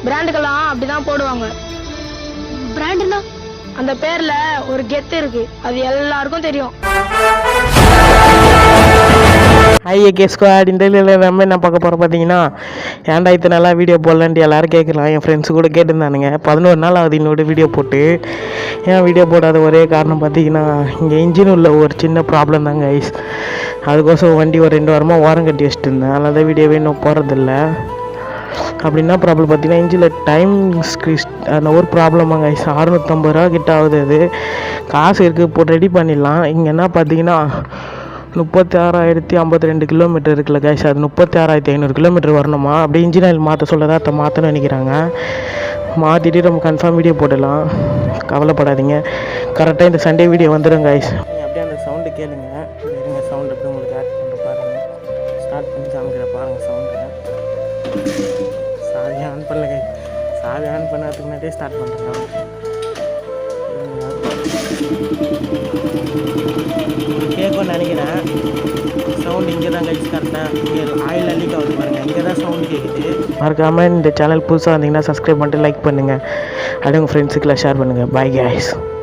பிராண்டுக்கெல்லாம் அப்படிதான் போடுவாங்க. பிராண்டுனா அந்த பேர்ல ஒரு கெத்து இருக்கு, அது எல்லாருக்கும் தெரியும். ஐஏகே ஸ்குவாட் இந்த நம்ம என்ன பார்க்க போகிறோம் பார்த்தீங்கன்னா, ஏன்டா இத்தனை நாளாக வீடியோ போடலான்ட்டு எல்லோரும் கேட்கலாம். என் ஃப்ரெண்ட்ஸு கூட கேட்டிருந்தானுங்க. 11 நாள் ஆகுது இன்னோட வீடியோ போட்டு. ஏன் வீடியோ போடாத ஒரே காரணம் பார்த்தீங்கன்னா, இங்கே இன்ஜின் உள்ள ஒரு சின்ன ப்ராப்ளம் தாங்க ஐஸ். அதுக்கோசம் வண்டி ஒரு 2 வாரமாக ஓரம் கட்டி வச்சுட்டு இருந்தேன். அதனால தான் வீடியோவே இன்னும் போகிறதில்ல. அப்படின்னா ப்ராப்ளம் பார்த்தீங்கன்னா, இன்ஜினில் டைம் அந்த ஒரு ப்ராப்ளமாங்க ஐஸ். 650 ரூபா கிட்ட ஆகுது. அது காசு இருக்குது, இப்போ ரெடி பண்ணிடலாம். இங்கே என்ன பார்த்தீங்கன்னா 36,052 கிலோமீட்டர் இருக்குல்ல கைஸ், அது 36,500 கிலோமீட்டர் வரணுமா. அப்படி இன்ஜின் ஆயில் மாற்ற சொல்லதான் அதை மாற்றணும்னு நினைக்கிறாங்க. மாற்றிட்டு நம்ம கன்ஃபார்ம் வீடியோ போடலாம், கவலைப்படாதீங்க. கரெக்டாக இந்த சண்டே வீடியோ வந்துடும் கைஸ். அப்படியே அந்த சவுண்டு கேளுங்க. இருங்க, சவுண்டு எப்படி உங்களுக்கு ஆட் பண்ணுற பாருங்கள். ஸ்டார்ட் பண்ணி காமிக்கிற பாருங்கள் சவுண்டு. சாவி ஆன் பண்ணல கைஸ். சாவி ஆன் பண்ணதுக்கு முன்னாடியே ஸ்டார்ட் பண்ணுறேன். கேட்கும்னு நினைக்கிறேன். சவுண்ட் இங்கே தான் கைஸ், கரெக்டாக இங்கே ஆயில் லீக் ஆகுது பாருங்கள், இங்கே தான் சவுண்ட் கேட்குது. மறக்காமல் இந்த சேனல் புதுசாக வந்தீங்கன்னா சப்ஸ்கிரைப் பண்ணிட்டு லைக் பண்ணுங்கள். அப்படியே உங்கள் ஃப்ரெண்ட்ஸுக்கெல்லாம் ஷேர் பண்ணுங்கள். Bye guys.